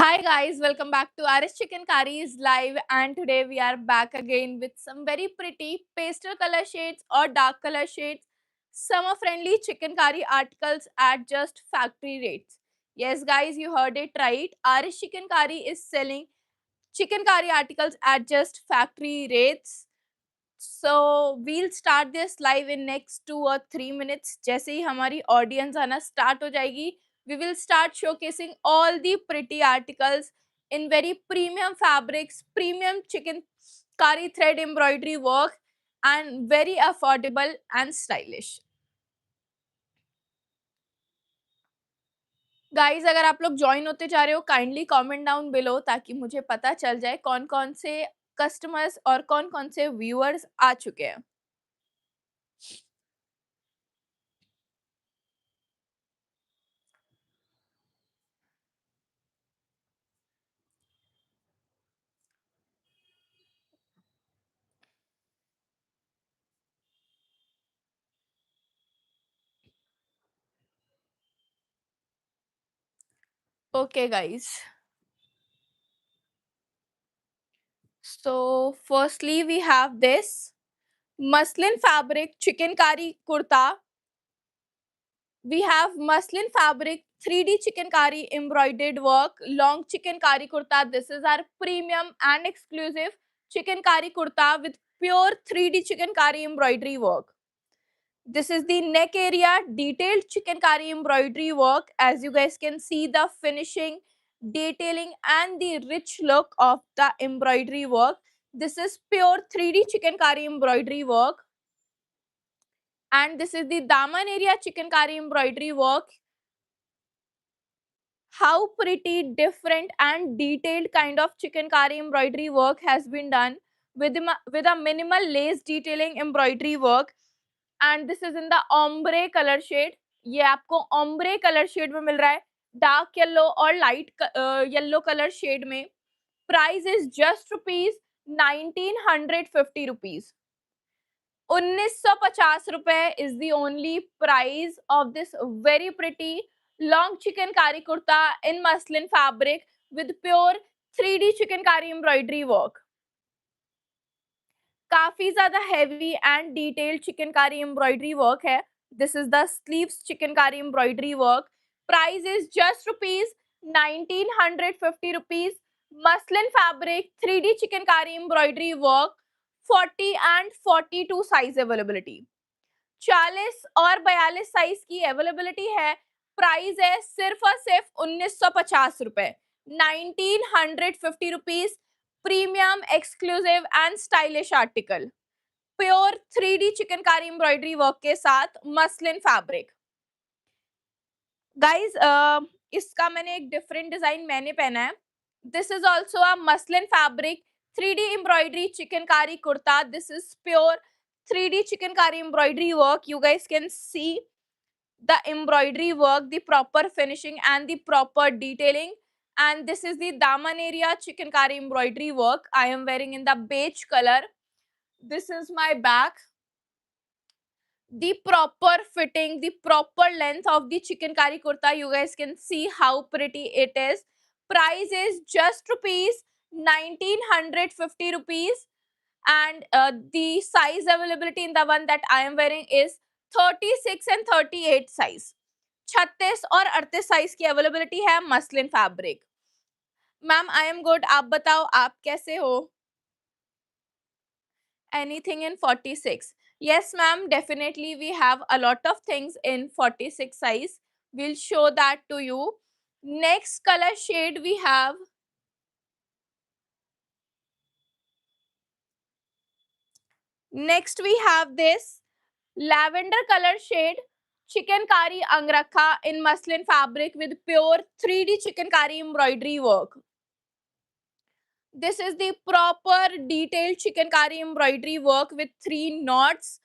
Hi guys, welcome back to RS Chicken Curries Live, and today we are back again with some very pretty pastel color shades or dark color shades, summer friendly chicken curry articles at just factory rates. Yes guys, you heard it right. RS Chicken Curry is selling chicken curry articles at just factory rates. So we'll start this live in next 2 or 3 minutes. जैसे ही हमारी audience आना start हो जाएगी, we will start showcasing all the pretty articles in very premium fabrics, premium chicken curry thread embroidery work, and very affordable and stylish. Guys अगर आप लोग join होते जा रहे हो, काइंडली कमेंट डाउन बिलो ताकि मुझे पता चल जाए कौन कौन से कस्टमर्स और कौन कौन से व्यूअर्स आ चुके हैं. Okay guys, so firstly we have this muslin fabric chicken curry kurta. We have muslin fabric 3D chicken curry embroidered work long chicken curry kurta. This is our premium and exclusive chicken curry kurta with pure 3D chicken curry embroidery work. This is the neck area detailed chicken curry embroidery work. As you guys can see, the finishing, detailing and the rich look of the embroidery work. This is pure 3D chicken curry embroidery work. And this is the daman area chicken curry embroidery work. How pretty, different and detailed kind of chicken curry embroidery work has been done with a minimal lace detailing embroidery work. And this is in the ombre color shade. ये आपको ombre color shade में मिल रहा है, dark yellow और light yellow color shade में. Price is just rupees 1950 rupees. 1950 रुपए is the only price of this very pretty long chicken kari kurta in muslin fabric with pure 3D chicken kari embroidery work. काफी ज्यादा heavy and detailed chicken kari embroidery work है. This is the sleeves chicken kari embroidery work. Price is just rupees 1950 rupees. Muslin fabric 3D chicken kari embroidery work. 40 and 42 size availability. 40 और 42 size की availability है. Price है सिर्फ और सिर्फ 1950 रुपए. 1950 rupees. Premium exclusive and stylish article pure 3D chicken कारी embroidery work के साथ मसलिन फैब्रिक. गाइज इसका मैंने एक डिफरेंट डिजाइन मैंने पहना है. This is also a muslin fabric 3D embroidery chikankari kurta. This is pure 3D chicken curry embroidery work. You guys can see the embroidery work, the proper finishing and the proper detailing. And this is the daman area chicken curry embroidery work. I am wearing in the beige color. This is my back. The proper fitting, the proper length of the chicken curry kurta. You guys can see how pretty it is. Price is just rupees 1950 rupees. And the size availability in the one that I am wearing is 36 and 38 size. 36 और 38 size की availability है muslin fabric. Ma'am I am good, आप बताओ आप कैसे हो? Anything in 46? Yes ma'am, definitely we have a lot of things in 46 size. We'll show that to you. Next color shade we have this lavender color shade chicken kari angrakha in muslin fabric with pure 3D chicken kari embroidery work. This is the proper detailed chicken kari embroidery work with 3 knots.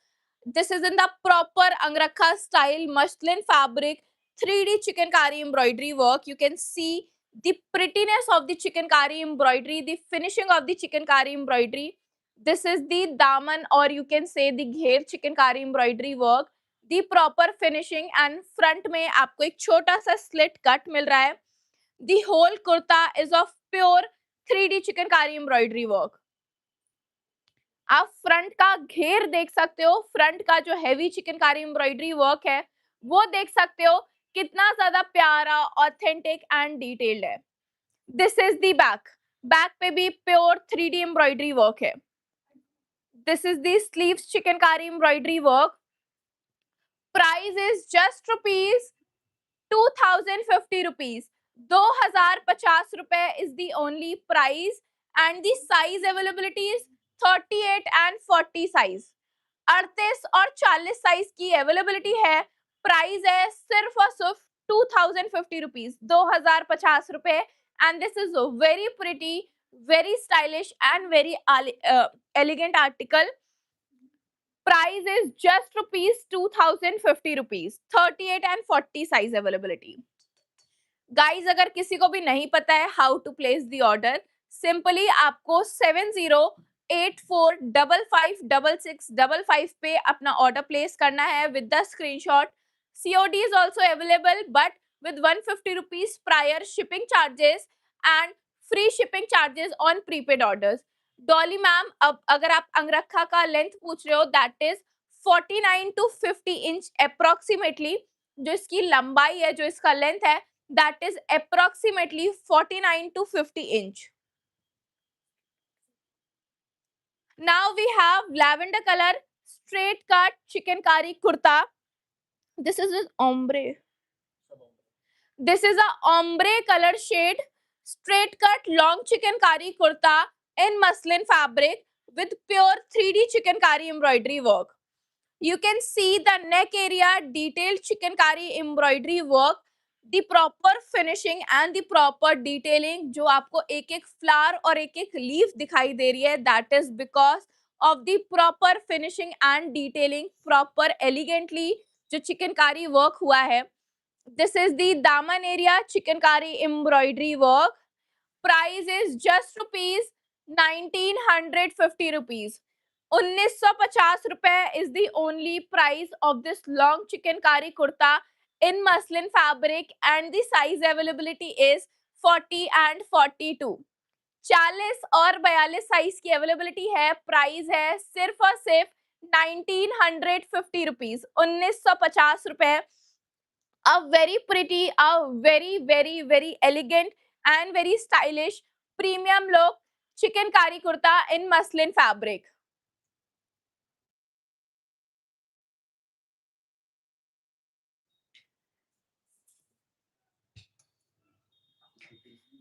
This is in the proper angrakha style muslin fabric 3D chicken kari embroidery work. You can see the prettiness of the chicken kari embroidery, the finishing of the chicken kari embroidery. This is the daman or you can say the gher chicken kari embroidery work. The proper finishing and front में आपको एक छोटा सा slit cut मिल रहा है. The whole kurta is of pure 3D chikankari embroidery work. आप front का घेर देख सकते हो, फ्रंट का जो हैवी चिकनकारी एम्ब्रॉयडरी वर्क है वो देख सकते हो कितना ज्यादा प्यारा, ऑथेंटिक एंड डिटेल्ड है. This is the back. Back पे भी प्योर 3D एम्ब्रॉयडरी वर्क है. This is the sleeves chikankari embroidery work. Price is just rupees 2050 rupees. 2050 रुपए is the only price and the size availability is 38 and 40 size. 38 और 40 size की availability है. Price है सिर्फ और सिर्फ 2050 rupees, 2050 रुपए. And this is very pretty, very stylish and very elegant article. Price is just rupees 2050 rupees, 38 and 40 size availability. Guys, अगर किसी को भी नहीं पता है how to place the order, simply आपको 7084556655 पे अपना order place करना है with the screenshot. COD is also available but with 150 rupees prior shipping charges and free shipping charges on prepaid orders. Dolly ma'am, अब अगर आप अंगरखा का लेंथ पूछ रहे हो, that is 49 to 50 inch approximately. जो इसकी लंबाई है, जो इसका लेंथ है, that is approximately 49 to 50 inch. Now we have lavender colour straight cut chikankari kurta. This is ombre. This is a ombre color shade straight cut long chicankari kurta in muslin fabric with pure 3D chicankari embroidery work. You can see the neck area detailed chicankari embroidery work, the proper finishing and the proper detailing. जो आपको एक एक flower और एक एक leaf दिखाई दे रही है, that is because of the proper finishing and detailing, proper elegantly जो चिकनकारी वर्क हुआ है. This is the daman area chicankari embroidery work. Price is just rupees 1950 rupees. 1950 रुपए is the only price of this long chicankari kurta in muslin fabric and the size availability is 40 and 42. 40 और 42 size की availability है. Price है सिर्फ और सिर्फ 1950 rupees, 1950 रुपए. A very pretty, a very elegant and very stylish premium look chicankari kurta in muslin fabric.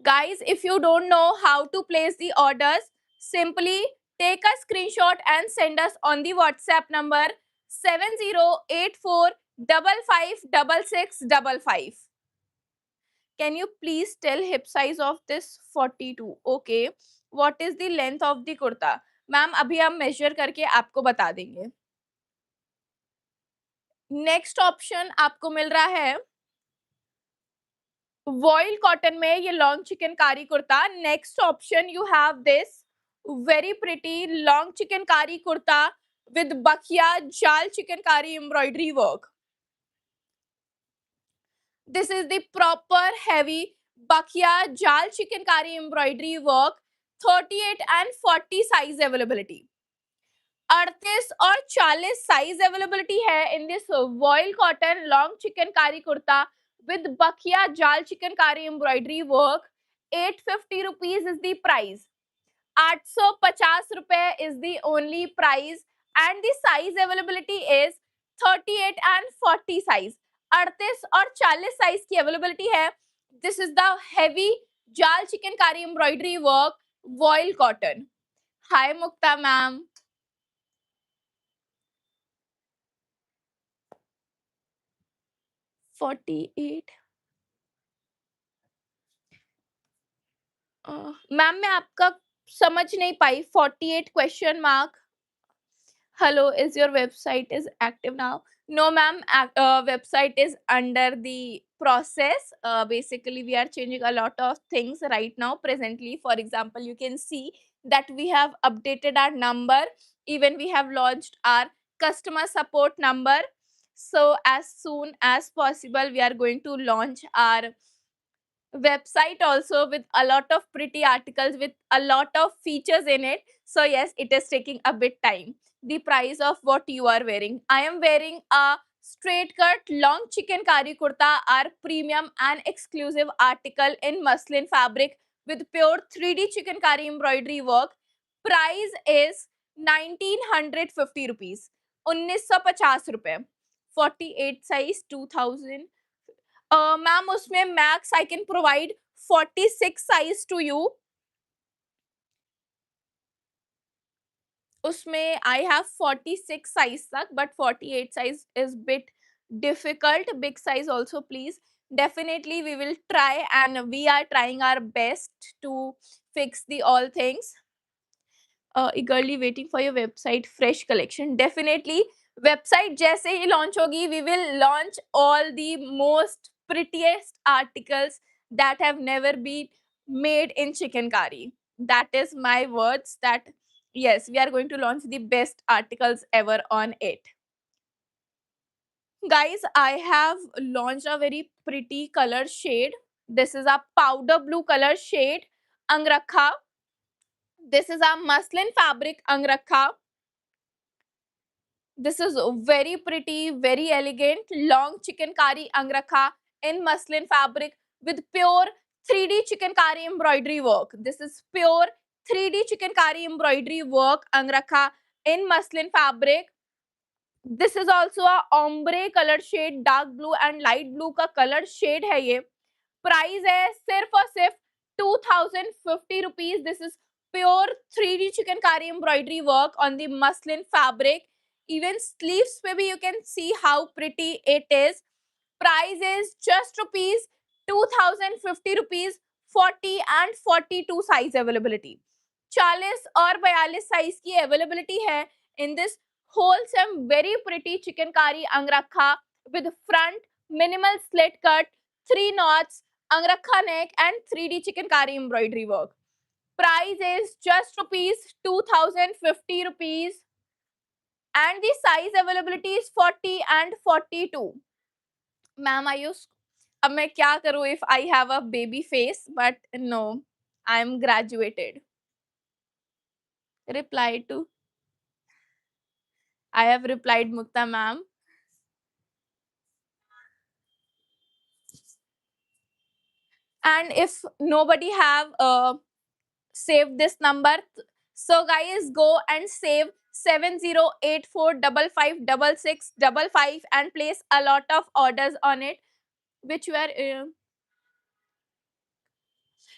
Guys, if you don't know how to place the orders, simply take a screenshot and send us on the WhatsApp number 7084556655. Can you please tell hip size of this 42? Okay. What is the length of the kurta? Ma'am अभी हम major करके आपको बता देंगे. Next option आपको मिल रहा है वॉइल कॉटन में ये long chikankari kurta. Next option you have this very pretty long chikankari kurta with बखिया जाल chikankari embroidery work. This is the proper heavy बखिया जाल chikankari embroidery work. 38 and 40 size availability. 38 और 40 साइज अवेलेबिलिटी है in this voile cotton long chikankari kurta with बखिया जाल chikankari embroidery work. 850 rupees is the price. 850 रुपए is the only price and the size availability is 38 and 40 size. 38 और 40 size की availability है. This is the heavy jaal chikankari embroidery work voile cotton. Hi Mukta ma'am. Ma'am मैं आपका समझ नहीं पाई. 48 question mark. Hello, is your website is active now? No ma'am, website is under the process. Basically we are changing a lot of things right now presently. For example, you can see that we have updated our number, even we have launched our customer support number. So as soon as possible we are going to launch our website also with a lot of pretty articles with a lot of features in it. So yes, it is taking a bit time. The price of what you are wearing. I am wearing a straight cut long chicken kari kurta, our premium and exclusive article in muslin fabric with pure 3D chicken kari embroidery work. Price is 1950 rupees. 1950 रुपए. 48 size 2000. Ma'am उसमें max I can provide 46 size to you. उसमें I have 46 size तक, but 48 size is bit difficult. Big size also please. Definitely we will try and we are trying our best to fix the all things. Eagerly waiting for your website fresh collection. Definitely website जैसे ही launch होगी, we will launch all the most prettiest articles that have never been made in chikankari. That is my words that yes, we are going to launch the best articles ever on it. Guys, I have launched a very pretty color shade. This is a powder blue color shade, Angrakha. This is a muslin fabric Angrakha. This is very pretty, very elegant, long chicken kari angrakha in muslin fabric with pure 3D chicken kari embroidery work. This is pure 3D chicken kari embroidery work angrakha in muslin fabric. This is also a ombre color shade, dark blue and light blue का color shade है ये. Price है सिर्फ और सिर्फ 2050 rupees. This is pure 3D chicken kari embroidery work on the muslin fabric. Even sleeves पे भी you can see how pretty it is. Price is just rupees 2050 rupees. 40 and 42 size availability. 40 और 42 size की availability है in this wholesome very pretty chicken kari angrakha with front minimal slit cut, 3 knots, angrakha neck and 3D chicken kari embroidery work. Price is just rupees 2050 rupees and the size availability is 40 and 42. Ma'am, I use अब मैं क्या करूँ if I have a baby face, but no, I am graduated. Reply to. I have replied Mukta ma'am. And if nobody have saved this number, so guys go and save 7084556655 and place a lot of orders on it, which were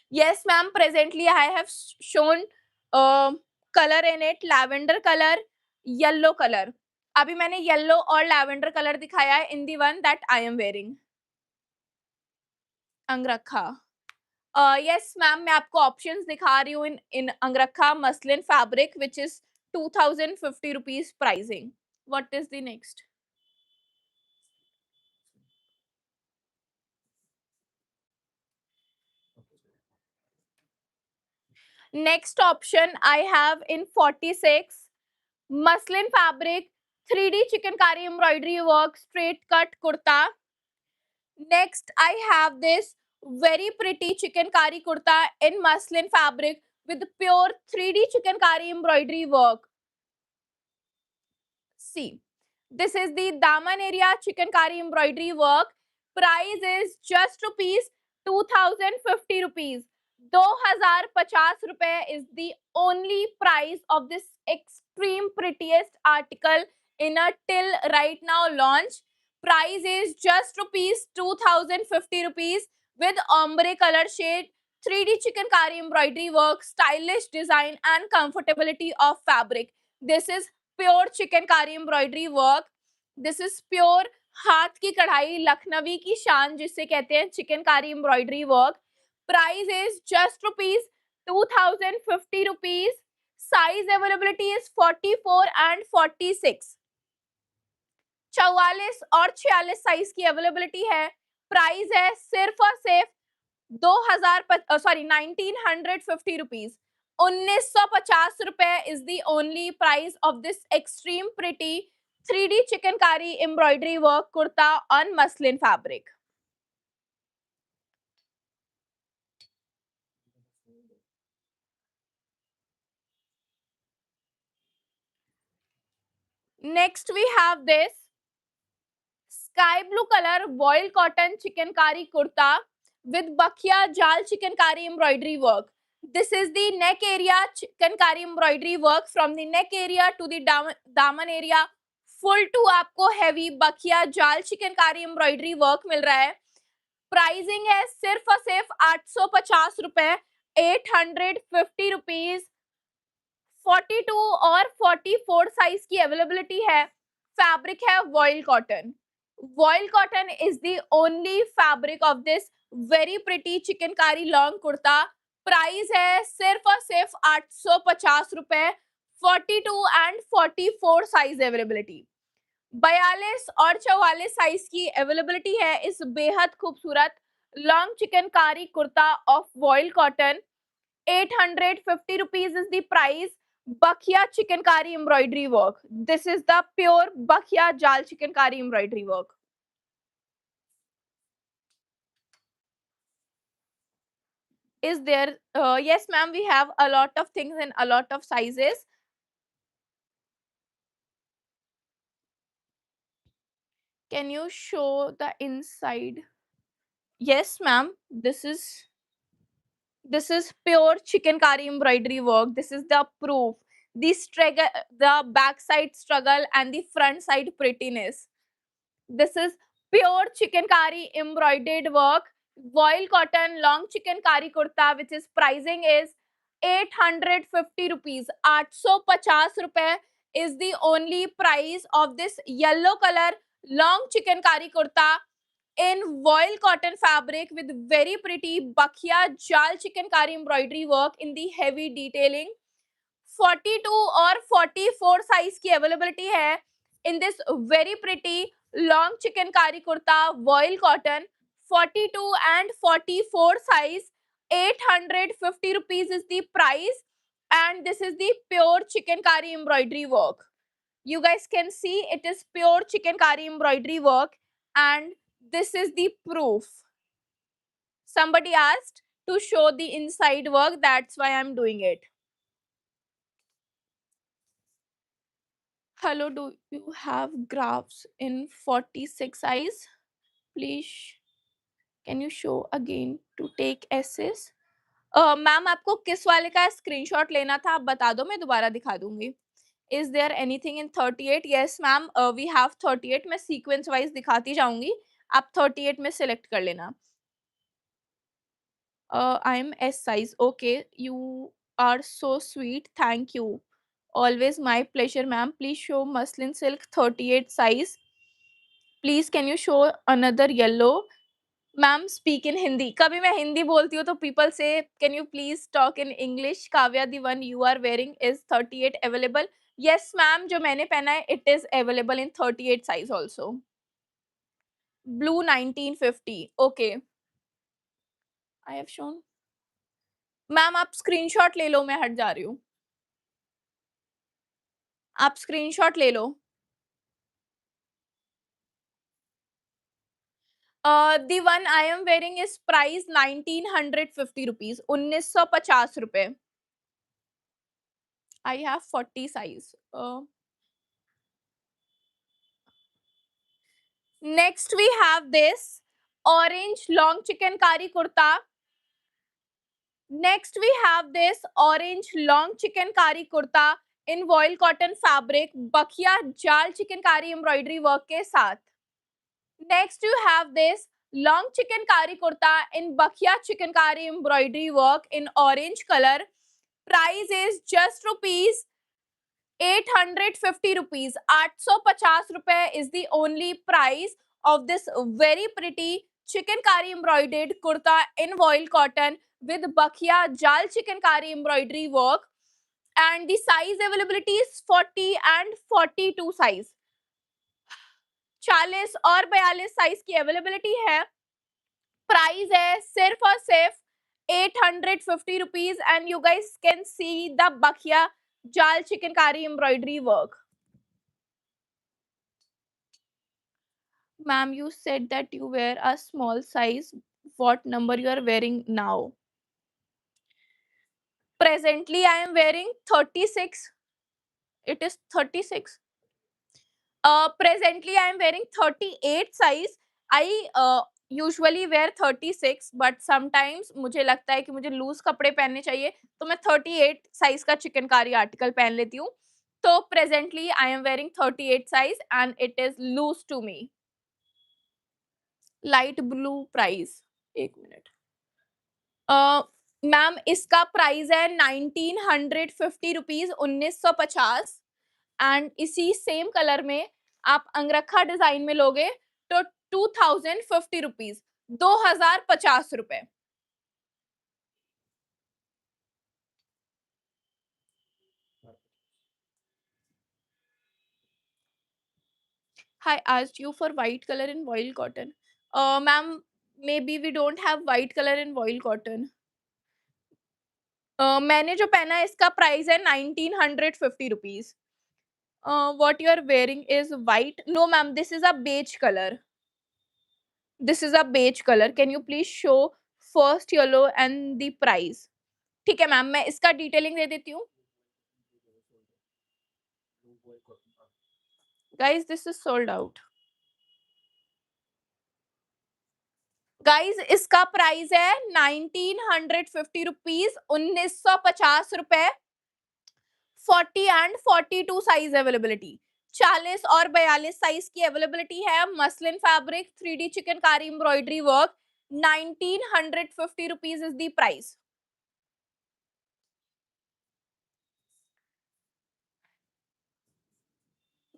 yes ma'am, presently I have shown color in it, lavender color, yellow color. अभी मैंने yellow और lavender colour दिखाया है in the one that I am wearing. Angrakha. Yes ma'am, मैं आपको options दिखा रही हूँ in angrakha muslin fabric which is 2050 rupees pricing. What is the next? Next option I have in 46 muslin fabric 3D chikankari embroidery work straight cut kurta. Next I have this very pretty chikankari kurta in muslin fabric with pure 3D chikankari embroidery work. See, this is the daman area chikankari embroidery work. Price is just rupees 2050 rupees. 2050 रुपए is the only price of this extreme prettiest article in a till right now launch. Price is just rupees 2050 rupees with ombre color shade, 3D chikankari embroidery work, stylish design and comfortability of fabric. This is pure chikankari embroidery work. This is pure हाथ की कढ़ाई, लखनवी की शान जिसे कहते हैं chikankari embroidery work. Price is just rupees 2050 rupees. Size availability is 44 and 46. 44 और 46 size की अवेलेबिलिटी है. प्राइस है सिर्फ और सिर्फ 1950 रुपीज. 1950 रुपए is the only price of this extreme pretty 3D chikankari embroidery work kurta on muslin fabric. Next we have this sky blue color voile cotton chikankari kurta with bakhia jal chikankari embroidery work. This is the neck area chikankari embroidery work from the neck area to the daman area. Full to आपको heavy बखिया जाल chikankari embroidery work मिल रहा है. Pricing है सिर्फ और सिर्फ 850 रुपए, 850 रुपीज. 42 और 44 साइज की अवेलेबिलिटी है. फैब्रिक है voile cotton. Voile cotton is the only fabric of this very pretty chikankari long kurta. Price है सिर्फ और सिर्फ 850 रुपए. 42 एंड 44 साइज अवेलेबिलिटी. 42 और 44 साइज की अवेलेबिलिटी है इस बेहद खूबसूरत long chikankari kurta of voile cotton. 850 rupees is the price. Bakhia chikankari embroidery work. This is the pure Bakhia jal chikankari embroidery work. Is there? Yes, ma'am. We have a lot of things in a lot of sizes. Can you show the inside? Yes, ma'am. This is pure chikankari embroidery work. This is the proof. The struggle, the backside struggle, and the front side prettiness. This is pure chikankari embroidered work, voile cotton long chikankari kurta, which is pricing is 850 rupees. 850 rupees is the only price of this yellow color long chikankari kurta in voile cotton fabric with very pretty bakhia jal chikankari embroidery work in the heavy detailing. 42 और 44 size की availability है in this very pretty long chikankari kurta voile cotton. 42 and 44 size. 850 rupees is the price, and this is the pure chikankari embroidery work. You guys can see it is pure chikankari embroidery work, and this is the proof. Somebody asked to show the inside work, that's why I'm doing it. Hello, do you have graphs in 46 size? Please, can you show again to take essays? Ma'am आपको किस वाले का screenshot लेना था आप बता दो, मैं दोबारा दिखा दूंगी. Is there anything in 38? Yes ma'am, we have 38. मैं सीक्वेंस वाइज दिखाती जाऊंगी, आप 38 में सिलेक्ट कर लेना. I am S size. Okay, you are so sweet, thank you. Always my pleasure, ma'am. Please show muslin silk 38 size. Please, can you show another yellow? Ma'am, speak in Hindi. कभी मैं हिंदी बोलती हूँ तो people say, can you please talk in English? Kavya, the one you are wearing is 38 available. Yes, ma'am. जो मैंने पहना है, it is available in 38 size also. Blue 1950. Okay. I have shown. Ma'am आप स्क्रीनशॉट ले लो, मैं हट जा रही हूँ. आप स्क्रीनशॉट ले लो. The one I am wearing is price 1950 rupees. 1950 रुपए. I have 40 size. Next we have this orange long chikankari kurta. Next we have this orange long chikankari kurta in voile cotton fabric, bakhia jal chikankari embroidery work के साथ. Next you have this long chikankari kurta in bakhia chikankari embroidery work in orange color. Price is just rupees 850 rupees. 850 rupees is the only price of this very pretty chikankari embroidered kurta in voile cotton with bakhia jal chikankari embroidery work, and the size availability is 40 and 42 size. 40 और 42 size की availability है. Price है सिर्फ और सिर्फ 850 rupees, and you guys can see the bakhia jal chikankari embroidery work. Ma'am, you said that you wear a small size. What number you are wearing now? Presently, I am wearing 36. It is 36. Presently, I am wearing 38 size. I usually wear 36, but sometimes मुझे लगता है कि मुझे loose कपड़े पहनने चाहिए, तो मैं 38 साइज का चिकनकारी आर्टिकल पहन लेती हूँ. तो presently, I am wearing 38 size and it is loose to me. Light blue price. एक मिनट. मैम इसका प्राइस है 1950 रुपीज, 1950. एंड इसी सेम कलर में आप अंगरखा डिजाइन में लोगे तो 2050 रुपीज, 2050 रुपए. I asked you for white color in voile cotton. Ma'am, maybe we don't have white color in voile cotton. मैंने जो पहना है इसका प्राइस है 1950 rupees. What you are wearing is white. No, ma'am, this is a beige color. This is a beige color. Can you please show first yellow and the price? ठीक है ma'am, मैं इसका डिटेलिंग दे देती हूँ. Guys, this is sold out. Guys, इसका price है 1950 rupees, 1950 रुपए. 40 and 42 size availability, 40 और 42 साइज की अवेलेबिलिटी है. Muslin fabric, 3D chikankari embroidery work, 1950 rupees is the price.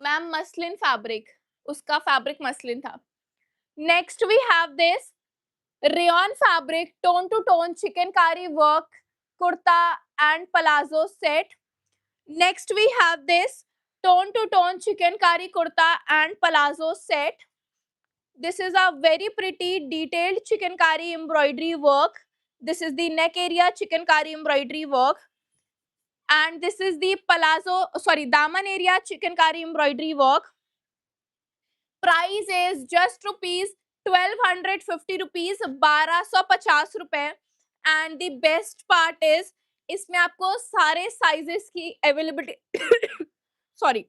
Ma'am muslin fabric, उसका फैब्रिक मसलिन था. Next we have this rayon fabric tone to tone chicankari work kurta and palazzo set. Next we have this tone to tone chicankari kurta and palazzo set. This is a very pretty detailed chicankari embroidery work. This is the neck area chicankari embroidery work, and this is the palazzo, sorry, daman area chicankari embroidery work. Price is just rupees 1250 rupees, 1250 रुपए. And the best part is इसमें आपको सारे sizes की availability sorry,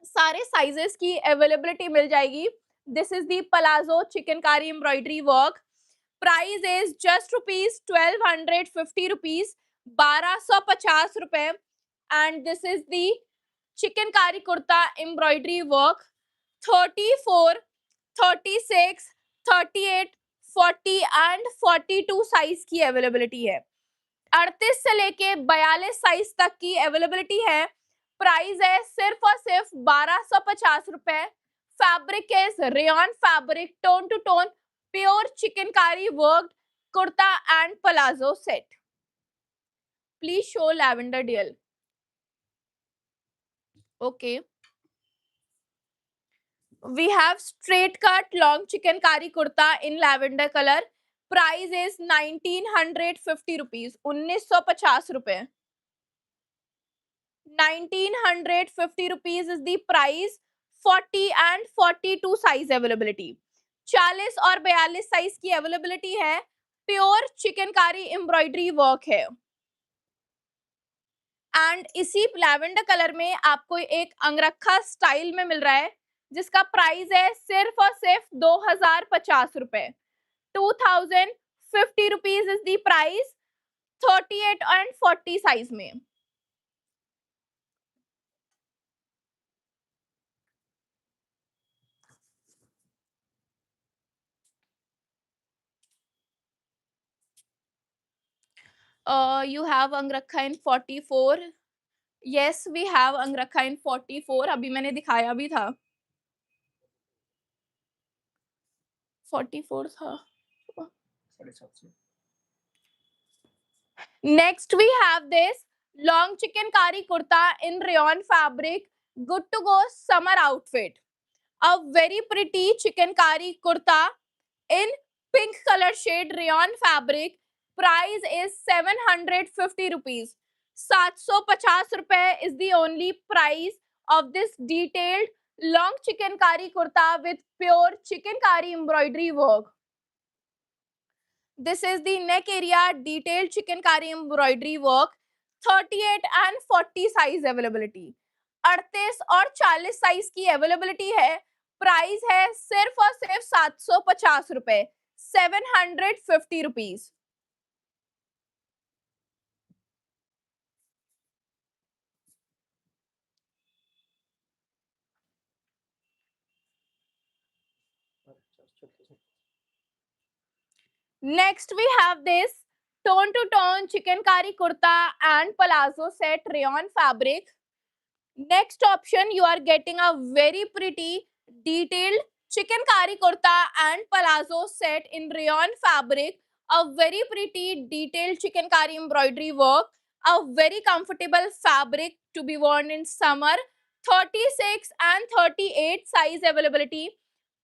सारे sizes की availability मिल जाएगी. This is the palazzo chikankari embroidery work. Price is just rupees 1250 rupees, 1250 रुपए. And this is the chikankari kurta embroidery work. 34, 36, 38, 40 and 42 size की अवेलेबिलिटी है. 38 से लेके 42 साइज तक की अवेलेबिलिटी है. प्राइस है सिर्फ और सिर्फ 1250 रुपए. Fabric is rayon fabric, tone to tone pure chikankari work kurta and palazzo set. Please show lavender DL. Okay, we have straight cut long chicankari kurta in lavender color. Price is 1950 rupees, 1950 रुपए. 1950 rupees is the price. 40 and 42 size availability, 40 और 42 size की availability है. Pure chikankari embroidery work है. And इसी lavender colour में आपको एक अंगरखा style में मिल रहा है, जिसका प्राइस है सिर्फ और सिर्फ 2050 रुपए. 2050 rupees is the price, 38 and 40 size में. You have अंगरखा in 44. Yes, we have अंगरखा in 44. अभी मैंने दिखाया भी था. 44 था. Next we have this long chicankari kurta in rayon fabric, good to go summer outfit. A very pretty chicankari kurta in pink color shade rayon fabric. Price is 750 rupees. 750 रुपए is the only price of this detailed long chicankari kurta with pure chicankari embroidery work. This is the neck area detailed chicankari embroidery work. 38 and 40 size availability. 38 और 40 size की availability है। Price है सिर्फ और सिर्फ 750 रुपए, 750 rupees. Next we have this tone to tone chikankari kurta and palazzo set rayon fabric. Next option, you are getting a very pretty detailed chikankari kurta and palazzo set in rayon fabric. A very pretty detailed chikankari embroidery work. A very comfortable fabric to be worn in summer. 36 and 38 size availability.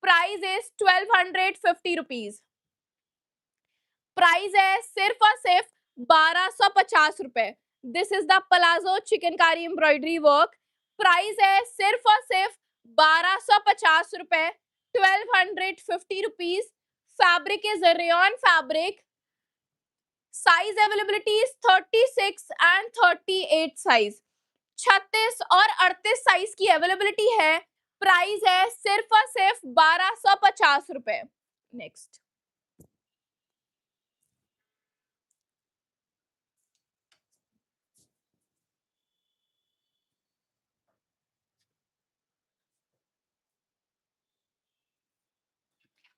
Price is 1250 rupees. Price है सिर्फ और सिर्फ 1250 रुपए। This is the palazzo chikankari embroidery work. Price है सिर्फ और सिर्फ 1250 रुपए, 1250 rupees. Fabric is rayon fabric. Size availability is 36 and 38 size. 36 और 38 साइज की अवेलेबिलिटी है। प्राइस है सिर्फ और सिर्फ 1250 रुपए। Next,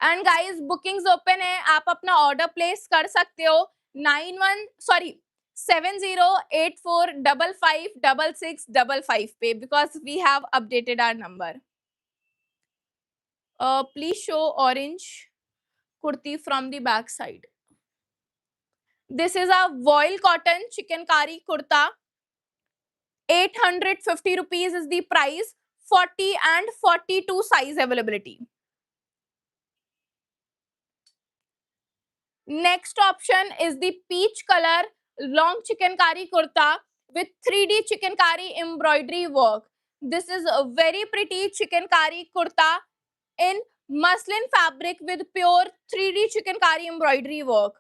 and guys bookings open है, आप अपना ऑर्डर प्लेस कर सकते हो 7084555655 पे, because we have updated our number. Please show orange kurti from the back side. This is a voile cotton chikankari kurta. 850 rupees is the price. 40 and 42 size availability. Next option is the peach color long chikankari kurta with 3D chikankari embroidery work. This is a very pretty chikankari kurta in muslin fabric with pure 3D chikankari embroidery work.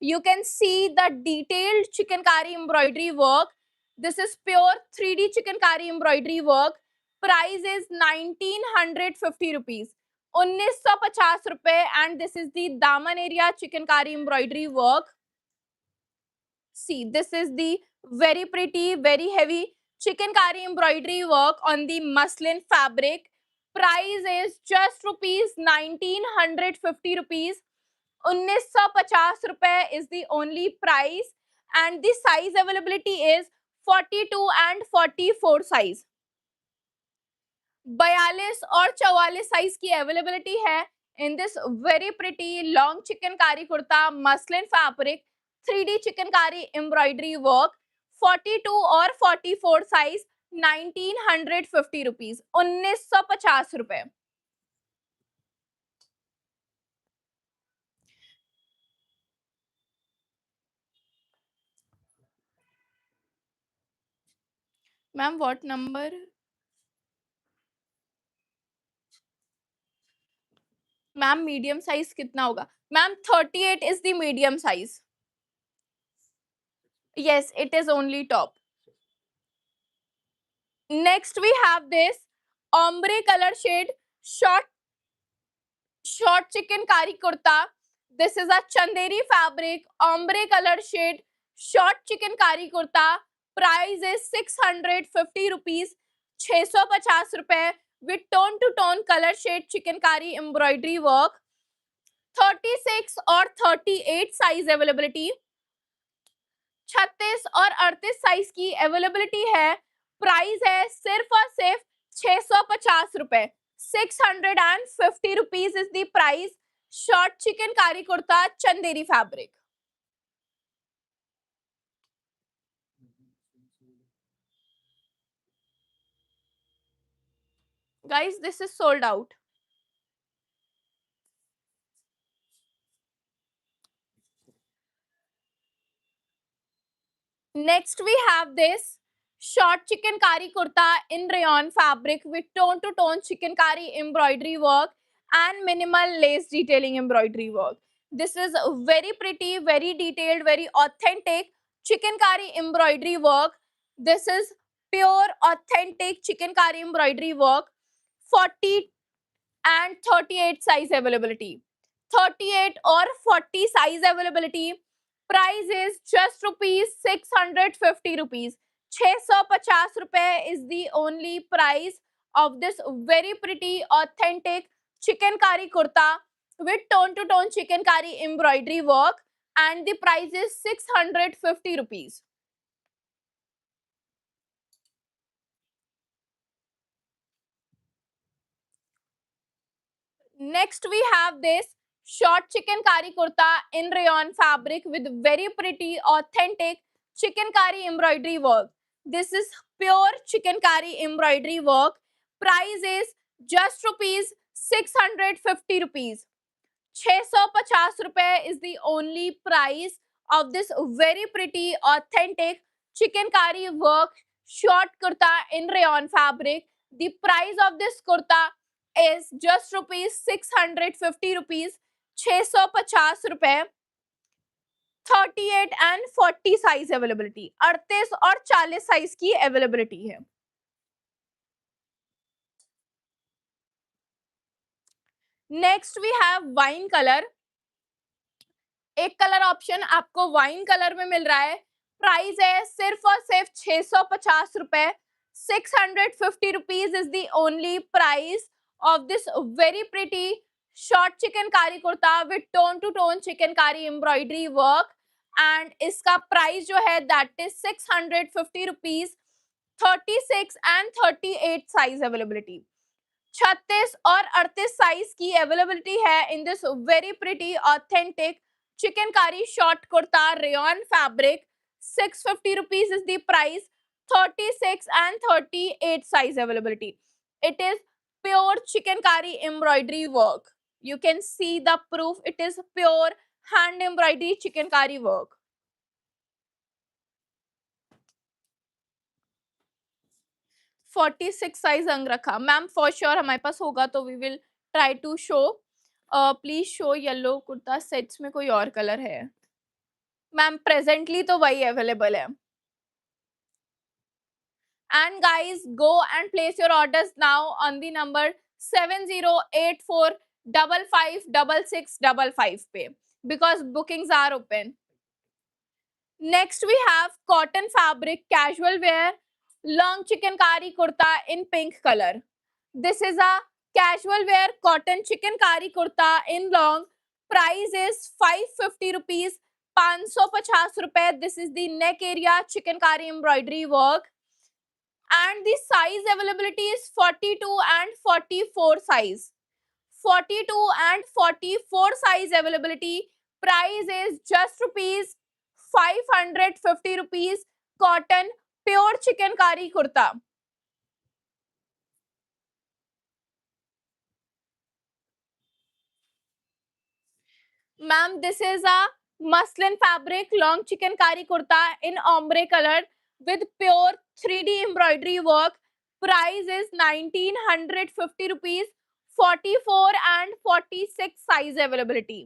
You can see the detailed chikankari embroidery work. This is pure 3D chikankari embroidery work. Price is 1950 rupees. 1950 रुपए, and this is the daman area chikankari embroidery work. See, this is the very pretty, very heavy chikankari embroidery work on the muslin fabric. Price is just rupees 1950 rupees. 1950 रुपए is the only price, and the size availability is 42 and 44 size. 42 और 44 size की availability है in this very pretty long chikankari kurta muslin fabric 3D chikankari embroidery work. 42 और 44 size 1950 rupees, 1950 रुपए। Ma'am what number? Ma'am medium size कितना होगा? Ma'am 38 is the medium size. Yes, it is only top. Next we have this ombre color shade short chikankari kurta. This is a chanderi fabric ombre color shade short chikankari kurta. Price is 650 rupees, 650 रुपए with tone to tone color shade chikankari embroidery work. 36 और 38 size availability. 36 और 38 size की availability है। Price है सिर्फ और सिर्फ 650 रुपए, 650 rupees is the price. Short chikankari kurta Chanderi fabric. Guys this is sold out. Next we have this short chikankari kurta in rayon fabric with tone to tone chikankari embroidery work and minimal lace detailing embroidery work. This is very pretty, very detailed, very authentic chikankari embroidery work. This is pure authentic chicankari embroidery work, 40 and 38 size availability. 38 or 40 size availability. Price is just rupees 650 rupees. 650 rupees is the only price of this very pretty authentic chikankari kurta with tone to tone chikankari embroidery work, and the price is 650 rupees. Next we have this short chikankari kurta in rayon fabric with very pretty authentic chikankari embroidery work. This is pure chikankari embroidery work. Price is just rupees 650 rupees. 650 rupees is the only price of this very pretty authentic chikankari work short kurta in rayon fabric. The price of this kurta is just rupees 650 rupees. 650 रुपए. 38 and 40 size availability, 38 और 40 size की availability है. Next we have wine colour. एक colour option आपको wine colour में मिल रहा है. प्राइस है सिर्फ और सिर्फ 650 रुपए. 650 rupees is the only price of this very pretty short chikankari kurta with tone to tone chikankari embroidery work, and इसका प्राइस जो है that is 650 rupees. 36 and 38 size availability. 36 और 38 साइज की अवेलेबिलिटी है in this very pretty authentic chikankari short kurta rayon fabric. 650 rupees is the price. 36 and 38 size availability. It is pure chikankari embroidery work. You can see the proof. It is pure hand embroidery chikankari work. 46 size angrakha ma'am. For sure हमारे पास होगा तो we will try to show. Please show yellow kurta sets में कोई और colour है ma'am? Presently तो वही अवेलेबल है. And guys, go and place your orders now on the number 7084556655 पे, because bookings are open. Next we have cotton fabric casual wear long chikankari kurta in pink color. This is a casual wear cotton chikankari kurta in long. Price is 550 rupees. 550 रुपए. This is the neck area chikankari embroidery work, and the size availability is 42 and 44 size. 42 and 44 size availability. Price is just rupees 550 rupees. Cotton pure chikankari kurta. Ma'am, this is a muslin fabric long chikankari kurta in ombre color with pure 3D embroidery work. Price is 1950 rupees. 44 and 46 size availability.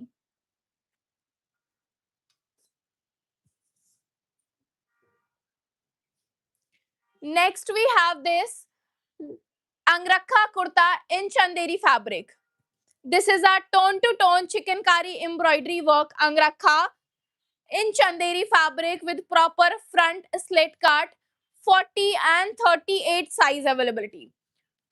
Next we have this Angrakha kurta in Chanderi fabric. This is a tone to tone chikankari embroidery work Angrakha in Chanderi fabric with proper front slit cut. 40 and 38 size availability.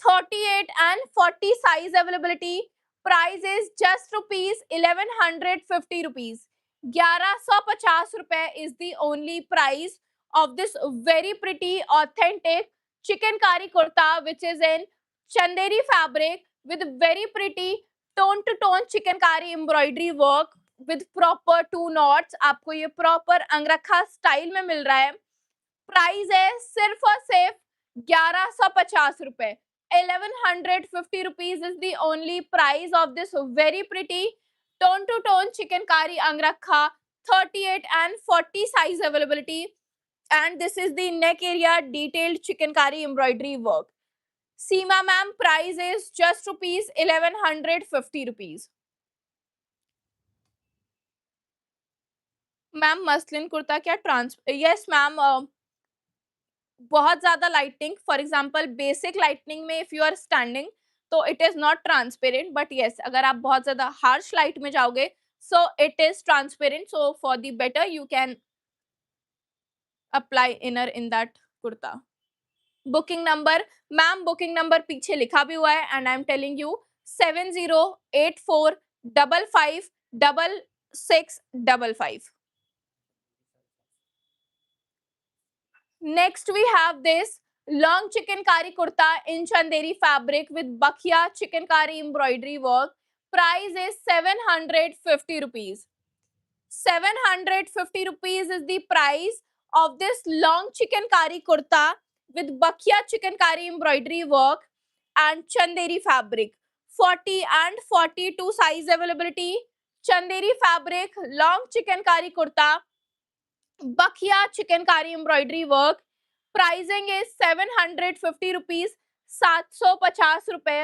38 and 40 size availability. Price is just rupees 1150 rupees. 1150 रुपए is the only price of this very pretty authentic chikankari kurta, which is in Chanderi fabric with very pretty tone to tone chikankari embroidery work with proper 2 knots. आपको ये proper अंगरखा style में मिल रहा है. Price है सिर्फ और सिर्फ 1150 रुपए. 1150 rupees is the only price of this very pretty tone to tone chikankari angrakha. 38 and 40 size availability, and this is the neck area detailed chikankari embroidery work. Seema ma'am, price is just rupees 1150 rupees. Ma'am muslin kurta क्या trans, yes ma'am, बहुत ज्यादा lightning, for example basic lightning में if you are standing तो it is not transparent, but yes अगर आप बहुत ज्यादा harsh light में जाओगे so it is transparent. So for the better you can apply inner in that kurta. Booking number, ma'am booking number पीछे लिखा भी हुआ है and I am telling you 7084555655. Next we have this long chikankari kurta in chanderi fabric with bakhia chikankari embroidery work. Price is 750 rupees. 750 rupees is the price of this long chikankari kurta with bakhia chikankari embroidery work and chanderi fabric. 40 and 42 size availability. Chanderi fabric, long chikankari kurta, bakhia chikankari embroidery work. Pricing is 750 rupees, 750 रुपए.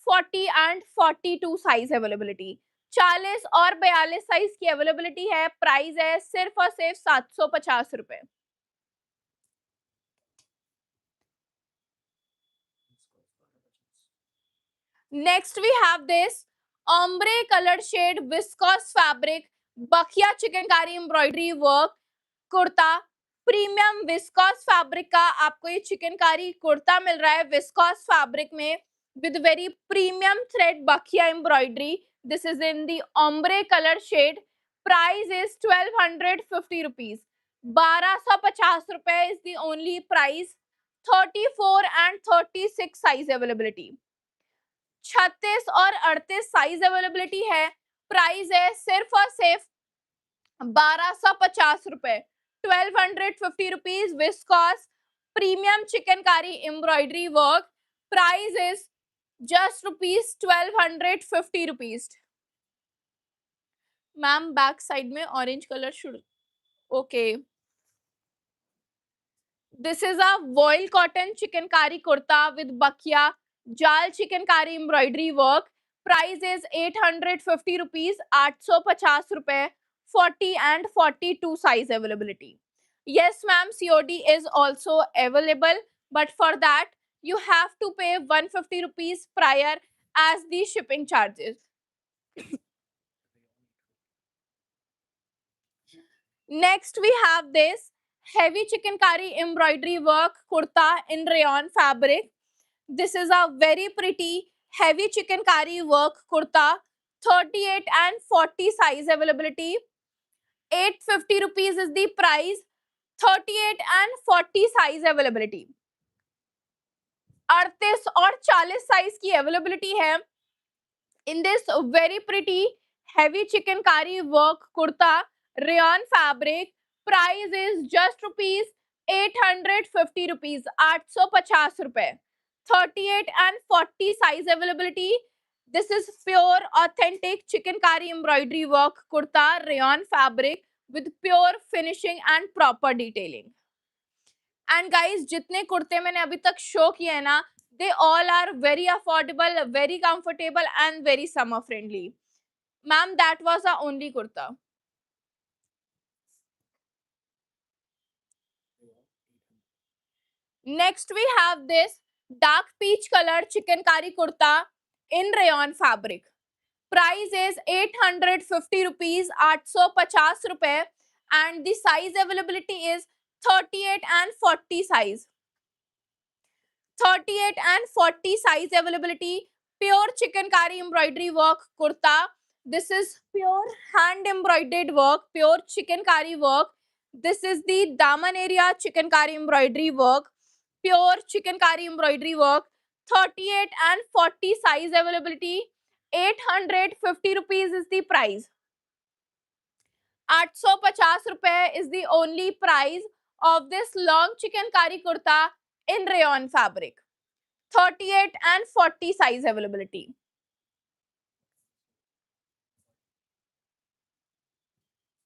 40 and 42 size availability, 40 और 42 size की availability है. Price है सिर्फ और सिर्फ 750 रुपए. Next we have this ombre colored shade viscose fabric bakhia chikanकारी embroidery work kurta. Premium viscose fabric का आपको ये चिकनकारी कुर्ता मिल रहा है विस्कॉस फैब्रिक में with very premium thread bakhia embroidery. This is in the ombre colour shade. Price is 1250 rupees. 1250 रुपए is the only price. 34 and 36 size availability, 36 और 38 साइज अवेलेबिलिटी है. प्राइस है सिर्फ और सिर्फ 1250 रुपए. 1250 rupees viscose premium chicankari embroidery work. Price is just rupees 1250 rupees. Ma'am back side में orange color should okay. This is a voile cotton chicankari kurta with bakia jal chicankari embroidery work. Price is 850 rupees. 850 रुपए. 40 and 42 size availability. Yes ma'am, COD is also available, but for that you have to pay 150 rupees prior as the shipping charges. Next we have this heavy chikankari embroidery work kurta in rayon fabric. This is a very pretty heavy chikankari work kurta. 38 and 40 size availability. 850 rupees is the price. 38 and 40 size availability. 38 और 40 size की availability है in this very pretty heavy chikankari work kurta rayon fabric. Price is just rupees 850 rupees. 850 रुपए. 38 and 40 size availability. This is pure authentic chikankari embroidery work kurta rayon fabric with pure finishing and proper detailing. And guys, जितने कुर्ते मैंने अभी तक show किए हैं ना, they all are very affordable, very comfortable and very summer friendly. Ma'am, that was the only kurta. Next we have this dark peach color chikankari kurta in rayon fabric. Price is 850 rupees. 850 रुपए. And the size availability is 38 and 40 size. 38 and 40 size availability. Pure chikankari embroidery work kurta. This is pure hand embroidered work, pure chikankari work. This is the daman area chikankari embroidery work, pure chikankari embroidery work. 38 and 40 size availability. 850 rupees is the price. 850 रुपए is the only price of this long chikankari kurta in rayon fabric. 38 and 40 size availability.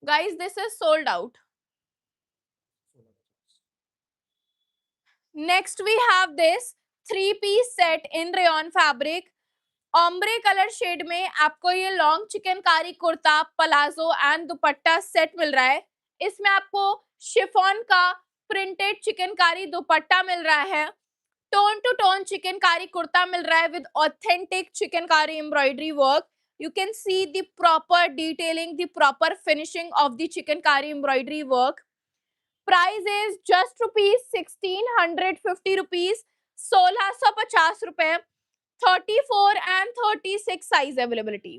Guys, this is sold out. Next we have this 3-piece set in rayon fabric. ombre colour shade में आपको ये long chikankari kurta, palazzo and dupatta set मिल रहा है. इसमें आपको chiffon का printed chikankari दुपट्टा मिल रहा है, tone to tone chikankari kurta मिल रहा है with authentic chikankari embroidery work. You can see the proper detailing, the proper finishing of the chicankari embroidery work. Price is just rupees 1650 rupees, 1650 रुपए. 34 and 36 size availability.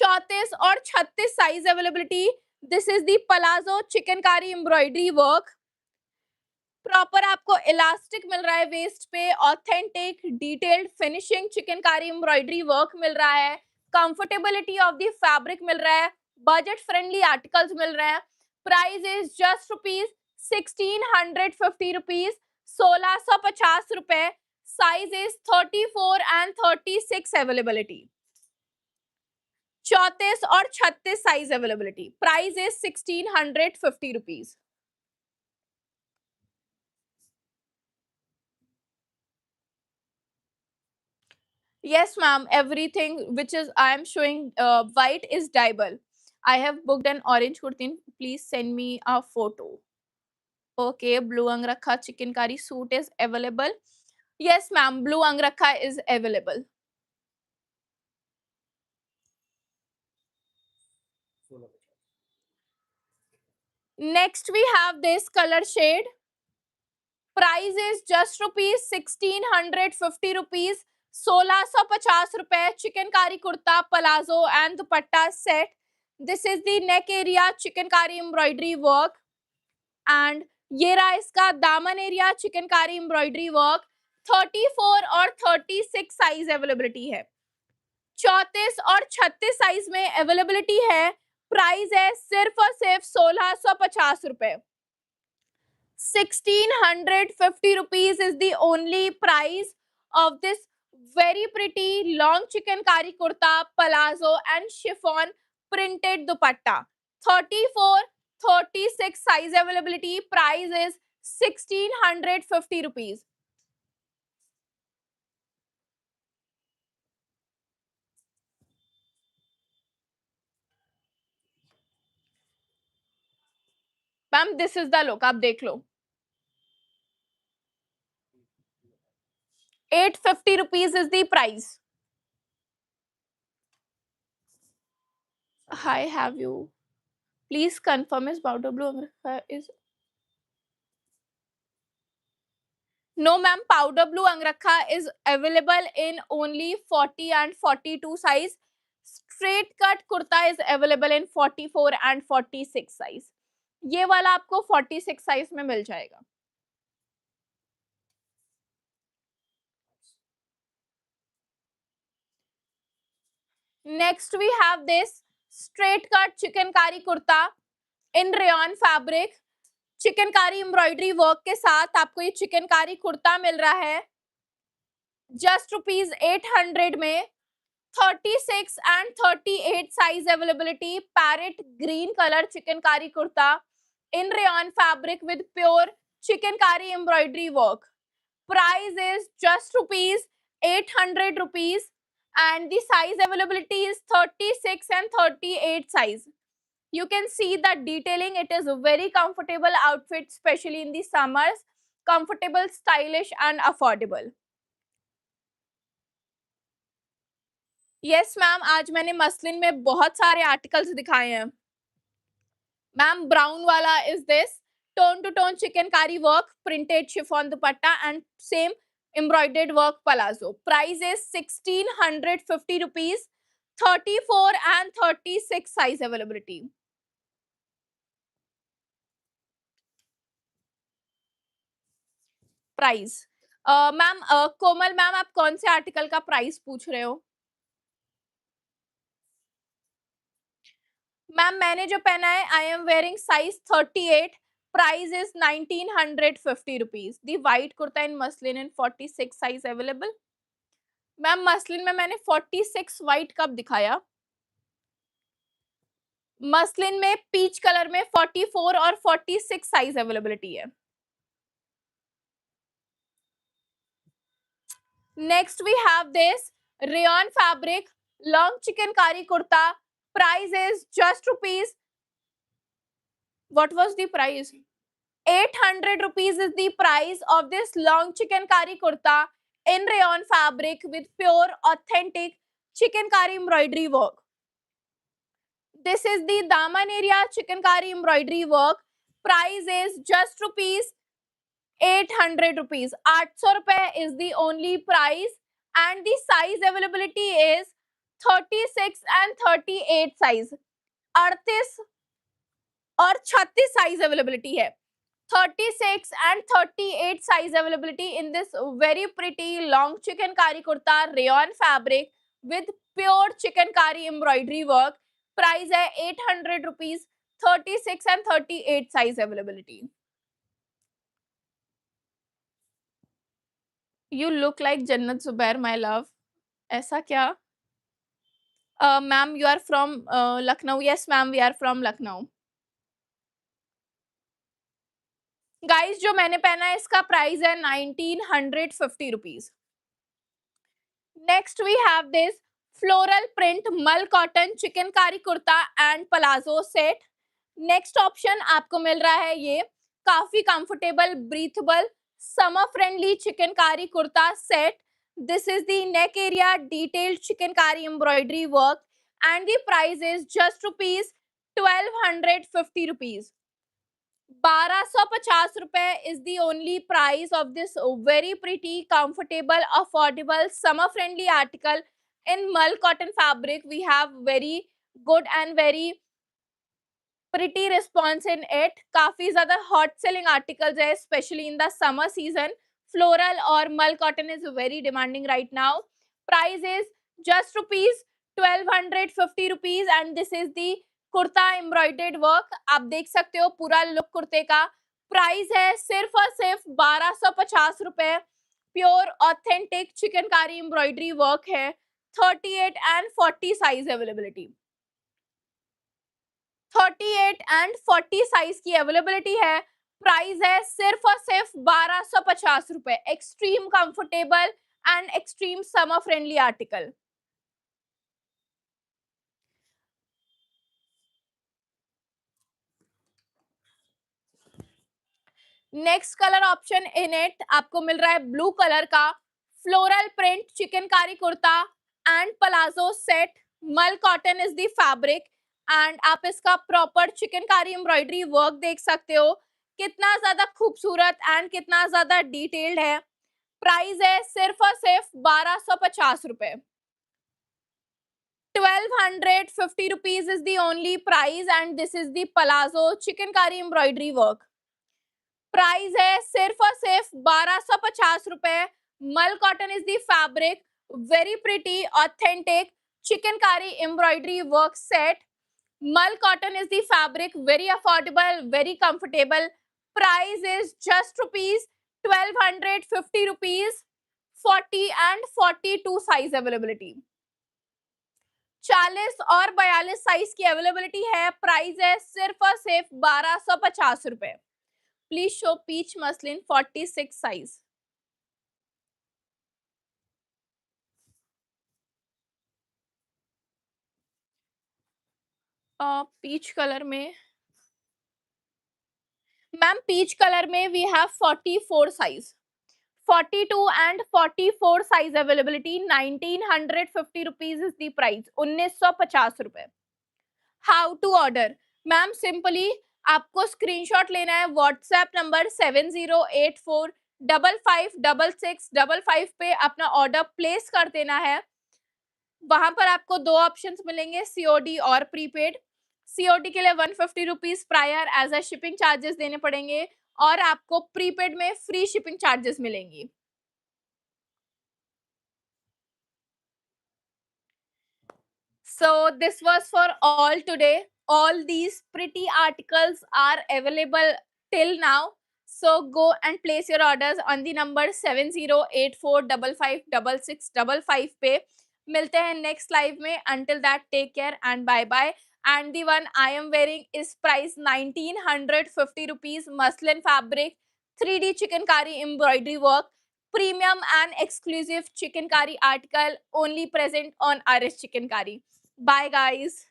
34 और 36 size availability. This is the palazzo chicankari embroidery work. Proper आपको elastic मिल रहा है waist पे, authentic detailed finishing chikankari embroidery work मिल रहा है, कंफर्टेबिलिटी ऑफ द फैब्रिक मिल रहा है, बजट फ्रेंडली आर्टिकल्स मिल रहे हैं. Price is just rupees 1650 rupees, 1650 रुपए. Size is 34 and 36 availability. 34 और 36 size availability. Price is 1650 rupees. Yes, ma'am. Everything which is I am showing white is dyeable. I have booked an orange kurti. Please send me a photo. Okay, blue angrakha chikankari suit is available. Yes, ma'am. Blue angrakha is available. Next, we have this color shade. Price is just rupees 1650 rupees. 1650 रुपए. Chikankari kurta, palazzo and dupatta set. This is the neck area chikankari embroidery work. And ये रहा इसका दामन area chikankari embroidery work. 34 और 36 size availability है. 34 और 36 size में availability है. प्राइस है सिर्फ और सिर्फ 1650 रुपए. 1650 rupees is the only price of this very pretty long chicankari kurta, palazzo and chiffon printed dupatta. 34, 36 size availability. Price is 1650 rupees. Ma'am this is the look, आप देख लो. 850 rupees is the price. Hi, have you? Please confirm is powder blue is. No, ma'am. Powder blue angrakha is available in only 40 and 42 size. Straight cut kurta is available in 44 and 46 size. ये वाला आपको 46 size में मिल जाएगा. Next we have this straight cut chicankari kurta in rayon fabric. Chikankari embroidery work के साथ आपको ये चिकनकारी कुर्ता मिल रहा है जस्ट रुपीज 800 में. 36 and 38 size availability. Parrot green color chicankari kurta in rayon fabric with pure chicankari embroidery work. Price is just rupees 800 rupees and the size availability is 36 and 38 size. You can see the detailing. It is a very comfortable outfit, especially in the summers. Comfortable, stylish and affordable. Yes ma'am, आज मैंने muslin में बहुत सारे articles दिखाए हैं. Ma'am brown वाला is this tone to tone chikankari work printed chiffon dupatta and same embroidered work palazzo. Price is 1650 rupees. 34 and 36 size availability. Price ma'am Komal ma'am, आप कौन से आर्टिकल का प्राइस पूछ रहे हो? मैम मैंने जो पहना है आई am wearing size 38. Price is 1950 rupees. The white kurta in muslin in 46 size available. Ma'am muslin में मैंने 46 व्हाइट कब दिखाया? मसलिन में पीच कलर में 44 और 46 साइज अवेलेबिलिटी है. Next we have this rayon fabric long chicankari kurta. Price is just rupees. What was the price? 800 rupees is the price of this long chikankari kurta in rayon fabric with pure authentic chikankari embroidery work. This is the daman area chikankari embroidery work. Price is just rupees 800 rupees. 800 rupees is the only price and the size availability is 36 and 38 size. 38 और 36 size availability है. 36 and 38 size availability in this very pretty long chikankari kurta rayon fabric with pure chikankari embroidery work. Price है 800 rupees. 36 and 38 size availability. You look like Jannat Zubair, my love. ऐसा क्या? Ma'am, you are from Lucknow. Yes, ma'am, we are from Lucknow. Guys, जो मैंने पहना है इसका price है 1950 rupees. Next we have this floral print मल cotton chikankari kurta and palazzo set. Next option आपको मिल रहा है ये काफी comfortable, breathable, summer friendly chikankari kurta set. This is the neck area detailed chikankari embroidery work and the price is just rupees 1250 rupees. 1250 रुपए is the only price of this very pretty, comfortable, affordable, summer friendly article in mul cotton fabric. We have very good and very pretty response in it. काफी ज़्यादा hot selling articles है, especially in the summer season. Floral or mul cotton is very demanding right now. Price is just rupees 1250 rupees and this is the kurta embroidered work. आप देख सकते हो पूरा look कुर्ते का. प्राइस है सिर्फ और सिर्फ 1250 रुपए. Pure authentic chikankari embroidery work है. 38 and 40 size availability. 38 and 40 size की अवेलेबिलिटी है. प्राइस है सिर्फ और सिर्फ 1250 रुपए. Extreme comfortable and extreme summer friendly article. Next colour option in it आपको मिल रहा है ब्लू कलर का floral print chikankari kurta and palazzo set. Mul cotton is the fabric and आप इसका प्रॉपर चिकनकारी एम्ब्रॉयडरी वर्क देख सकते हो कितना ज्यादा खूबसूरत एंड कितना ज्यादा डिटेल्ड है. प्राइस है सिर्फ और सिर्फ 1250 रुपए. 1250 rupees is the only price and this is the palazzo chikankari embroidery work. Price है सिर्फ और सिर्फ 1250 रुपए. Mul cotton is the fabric. Very pretty authentic chikankari embroidery work set. Mul cotton is the fabric. Very affordable, very comfortable. Price is just rupees 1250 rupees. 40 and 42 size availability. 40 और 42 size की availability है. Price है सिर्फ और सिर्फ 1250 रुपए. Please show peach muslin 46 size. Peach colour में ma'am peach colour में we have 44 size. 42 and 44 size availability. 1950 rupees is the price. 1950 रुपए. How to order ma'am? Simply आपको स्क्रीनशॉट लेना है. व्हाट्सएप नंबर 7084556655 पे अपना ऑर्डर प्लेस कर देना है. वहां पर आपको दो ऑप्शंस मिलेंगे, सीओडी और प्रीपेड. सीओडी के लिए 150 rupees prior as a shipping charges देने पड़ेंगे और आपको प्रीपेड में फ्री शिपिंग चार्जेस मिलेंगी. So this was for all today. All these pretty articles are available till now. So go and place your orders on the number 7084556655 पे. मिलते हैं next live में. Until that, take care and bye bye. And the one I am wearing is price 1950 rupees. Muslin fabric, 3D chicankari embroidery work, premium and exclusive chicankari article only present on RS Chicankari. Bye guys.